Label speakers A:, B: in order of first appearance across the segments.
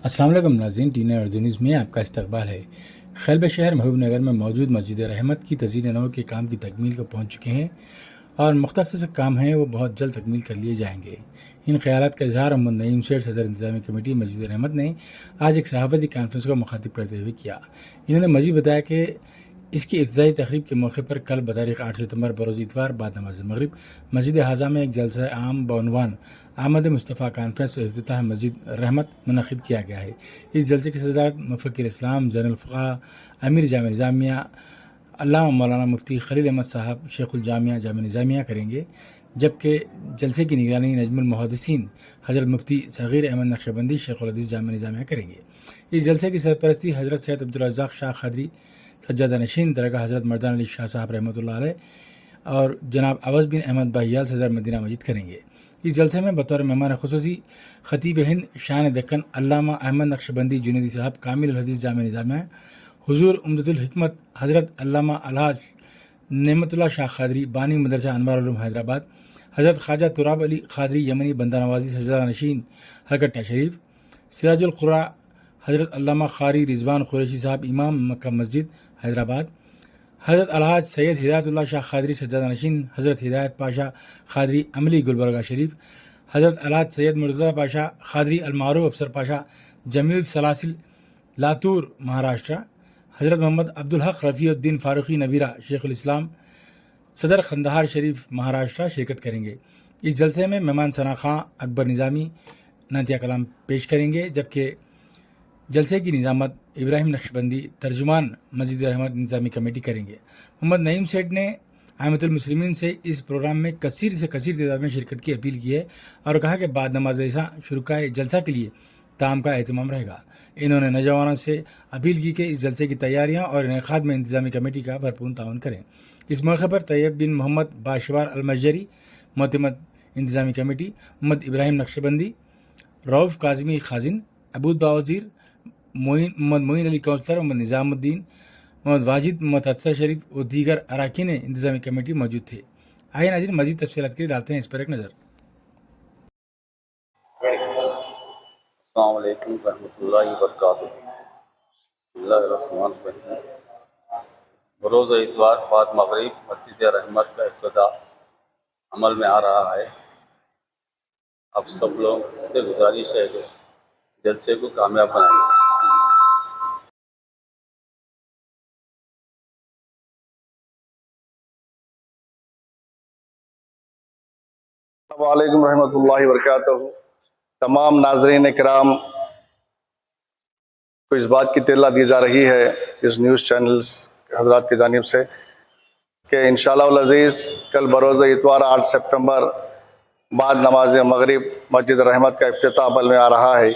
A: السلام علیکم ناظرین، ٹی این اردو نیوز میں آپ کا استقبال ہے۔ خیلبہ شہر محبوب نگر میں موجود مسجد رحمت کی تزئین نو کے کام کی تکمیل کو پہنچ چکے ہیں اور مختصر کام ہیں وہ بہت جلد تکمیل کر لیے جائیں گے۔ ان خیالات کا اظہار محمد نعیم سیٹھ، صدر انتظامی کمیٹی مسجد رحمت نے آج ایک صحافتی کانفرنس کو مخاطب کرتے ہوئے کیا۔ انہوں نے مزید بتایا کہ اس کی افتتاحی تقریب کے موقع پر کل بتاریخ 8 ستمبر بروز اتوار بعد نماز مغرب مسجد حاضہ میں ایک جلسہ عام بعنوان آمد مصطفیٰ کانفرنس اور افتتاح مسجد رحمت منعقد کیا گیا ہے۔ اس جلسے کی صدارت مفکر اسلام، زین الفقہاء، امیر جامع نظامیہ علامہ مولانا مفتی خلیل احمد صاحب شیخ الجامعہ جامع نظامیہ کریں گے، جبکہ جلسے کی نگرانی نجم المحدثین حضرت مفتی صغیر احمد نقشبندی شیخ الحدیث جامع نظامیہ کریں گے۔ اس جلسے کی سرپرستی حضرت سید عبدالرزاق شاہ قادری سجادہ نشین درگاہ حضرت مردان علی شاہ صاحب رحمۃ اللہ علیہ اور جناب عوض بن احمد بہیال صدر مدینہ مسجد کریں گے۔ اس جلسے میں بطور مہمان خصوصی خطیب ہند شان دکن علامہ احمد نقشبندی جنیدی صاحب کامل الحدیث جامع نظامیہ، حضور عمدۃ الحکمت حضرت علامہ الحاج نعمت اللہ شاہ قادری بانی مدرسہ انوار العلوم حیدرآباد، حضرت خواجہ تراب علی قادری یمنی بندہ نوازی سجادہ نشین ہرکٹہ شریف، سراج القراء حضرت علامہ قاری رضوان قریشی صاحب امام مکہ مسجد حیدرآباد، حضرت الحاج سید ہدایت اللہ شاہ قادری سجادہ نشین حضرت ہدایت پاشا قادری عملی گلبرگہ شریف، حضرت الحاج سید مرتضیٰ پاشا قادری المعروف افسر پاشا جمیل سلاسل لاتور مہاراشٹرا، حضرت محمد عبدالحق رفیع الدین فاروقی نبیرہ شیخ الاسلام صدر قندھار شریف مہاراشٹرا شرکت کریں گے۔ اس جلسے میں مہمان ثنا خاں اکبر نظامی نعتیہ کلام پیش کریں گے، جبکہ جلسے کی نظامت ابراہیم نقشبندی ترجمان مسجد رحمت انتظامی کمیٹی کریں گے۔ محمد نعیم سیٹھ نے عامت المسلمین سے اس پروگرام میں کثیر سے کثیر تعداد میں شرکت کی اپیل کی ہے اور کہا کہ بعد نماز عشاء شرکاء جلسہ کے لیے تعام کا اہتمام رہے گا۔ انہوں نے نوجوانوں سے اپیل کی کہ اس جلسے کی تیاریاں اور انعقاد میں انتظامی کمیٹی کا بھرپور تعاون کریں۔ اس موقع پر طیب بن محمد باشوار المجری معتمد انتظامی کمیٹی، محمد ابراہیم نقشبندی، رؤف کاظمی خازن، عبود باوزیر، محمد معین علی کونسلر، محمد نظام الدین، محمد واجد، محمد حسن شریف اور دیگر اراکین انتظامی کمیٹی موجود تھے۔ آئیے ناظرین مزید تفصیلات کے لیے ڈالتے ہیں اس پر ایک نظر۔
B: السلام علیکم ورحمۃ اللہ وبرکاتہ۔ بسم اللہ الرحمن الرحیم۔ بروز اتوار بعد مغرب مسجد رحمت کا افتتاح عمل میں آ رہا ہے۔ اب سب لوگ سے گزارش ہے کہ جلسے کو کامیاب بنائیں۔
C: السلام علیکم ورحمۃ اللہ وبرکاتہ۔ تمام ناظرین کرام کو اس بات کی اطلاع دی جا رہی ہے اس نیوز چینلز حضرات کی جانب سے کہ انشاءاللہ العزیز کل بروز اتوار 8 سپٹمبر بعد نماز مغرب مسجد رحمت کا افتتاح عمل میں آ رہا ہے۔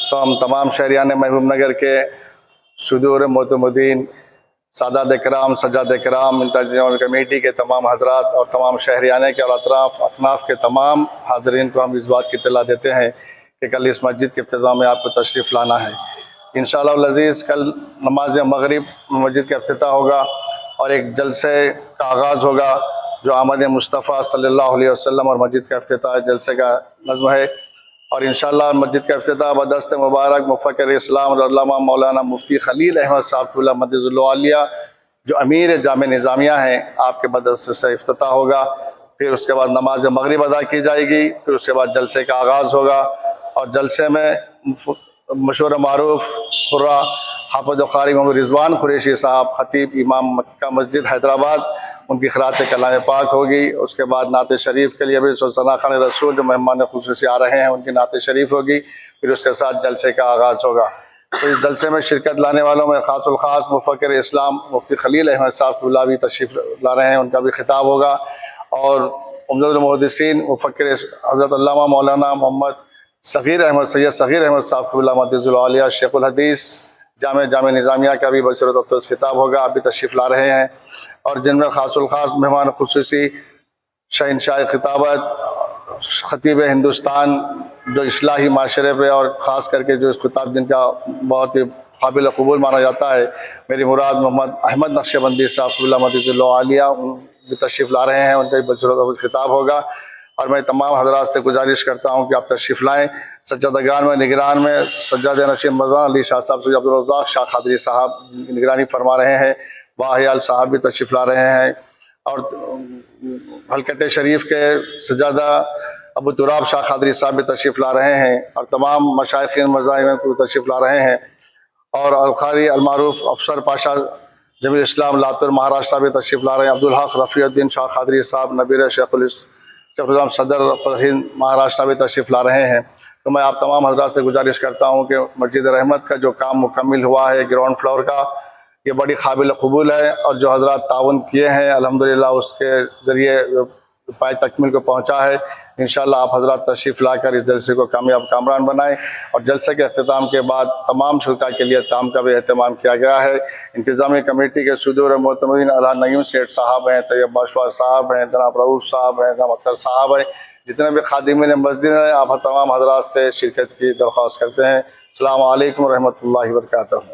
C: تو ہم تمام شہریان محبوب نگر کے صدور معتمدین، سادات کرام، سجاد کرام، انتظامی کمیٹی کے تمام حضرات اور تمام شہریانے کے اور اطراف اکناف کے تمام حاضرین کو ہم اس بات کی اطلاع دیتے ہیں کہ کل اس مسجد کے افتتاح میں آپ کو تشریف لانا ہے۔ انشاءاللہ العزیز کل نماز مغرب مسجد کا افتتاح ہوگا اور ایک جلسے کا آغاز ہوگا جو آمد مصطفیٰ صلی اللہ علیہ وسلم اور مسجد کا افتتاح جلسے کا نظم ہے۔ اور انشاءاللہ مسجد کا افتتاح بدست مبارک مفکر اسلام علامہ مولانا مفتی خلیل احمد صاحب اللہ مدد العالیہ جو امیر جامع نظامیہ ہیں، آپ کے مدرسے سے افتتاح ہوگا۔ پھر اس کے بعد نماز مغرب ادا کی جائے گی، پھر اس کے بعد جلسے کا آغاز ہوگا اور جلسے میں مشہور معروف قرآ حافظ و قاری محمد رضوان قریشی صاحب خطیب امام مکہ مسجد حیدرآباد، ان کی قرأت کلام پاک ہوگی۔ اس کے بعد نعت شریف کے لیے بھی ثنا خان رسول جو مہمان خصوصی آ رہے ہیں ان کی نعت شریف ہوگی، پھر اس کے ساتھ جلسے کا آغاز ہوگا۔ تو اس جلسے میں شرکت لانے والوں میں خاص الخاص مفکر اسلام مفتی خلیل احمد صاحب اللہ بھی تشریف لا رہے ہیں، ان کا بھی خطاب ہوگا، اور عمدۃ المحدثین مفکر حضرت علامہ مولانا محمد صغیر احمد سید صغیر احمد صاحب اللہ مدد العالیہ شیخ الحدیث جامع نظامیہ کا بھی بصورت افطوس خطاب ہوگا، آپ بھی تشریف لا رہے ہیں۔ اور جن میں خاص الخاص مہمان خصوصی شہنشاہ خطابت خطیب ہندوستان جو اصلاحی معاشرے پہ اور خاص کر کے جو اس خطاب جن کا بہت ہی قابل قبول مانا جاتا ہے، میری مراد محمد احمد نقشبندی صاحب اللہ مدد العالیہ بھی تشریف لا رہے ہیں، ان کا بھی بصورت خطاب ہوگا۔ اور میں تمام حضرات سے گزارش کرتا ہوں کہ آپ تشریف لائیں. سجادگان میں نگران میں سجاد نشین مرزان علی شاہ صاحب، سید عبدالرزاق شاہ قادری صاحب نگرانی فرما رہے ہیں. باحیال صاحب بھی تشریف لا رہے ہیں، اور حلقہ شریف کے سجادہ ابو تراب شاہ قادری صاحب بھی تشریف لا رہے ہیں، اور تمام مشائخین مذاہب کو تشریف لا رہے ہیں. اور القاری المعروف افسر پاشا جمیل اسلام لاتور مہاراشٹر بھی تشریف لا رہے ہیں. عبدالحق رفیع الدین شاہ قادری صاحب نبیر شیخ الاسلام صدر ہند مہاراشٹر بھی تشریف لا رہے ہیں. تو میں آپ تمام حضرات سے گزارش کرتا ہوں کہ مسجد رحمت کا جو کام مکمل ہوا ہے گراؤنڈ فلور کا، یہ بڑی قابل قبول ہے، اور جو حضرات تعاون کیے ہیں الحمدللہ اس کے ذریعے پائے تکمیل کو پہنچا ہے. انشاءاللہ آپ حضرات تشریف لا کر اس جلسے کو کامیاب کامران بنائیں. اور جلسے کے اختتام کے بعد تمام شرکاء کے لیے طعام کا بھی اہتمام کیا گیا ہے. انتظامی کمیٹی کے صدور و معتمدین علیٰ نعیم سیٹھ صاحب ہیں، طیب باشوار صاحب ہیں، جناب رؤوف صاحب ہیں، جناب اختر صاحب ہیں، جتنے بھی خادمین مسجد ہیں، آپ تمام حضرات سے شرکت کی درخواست کرتے ہیں. السلام علیکم ورحمۃ اللہ وبرکاتہ.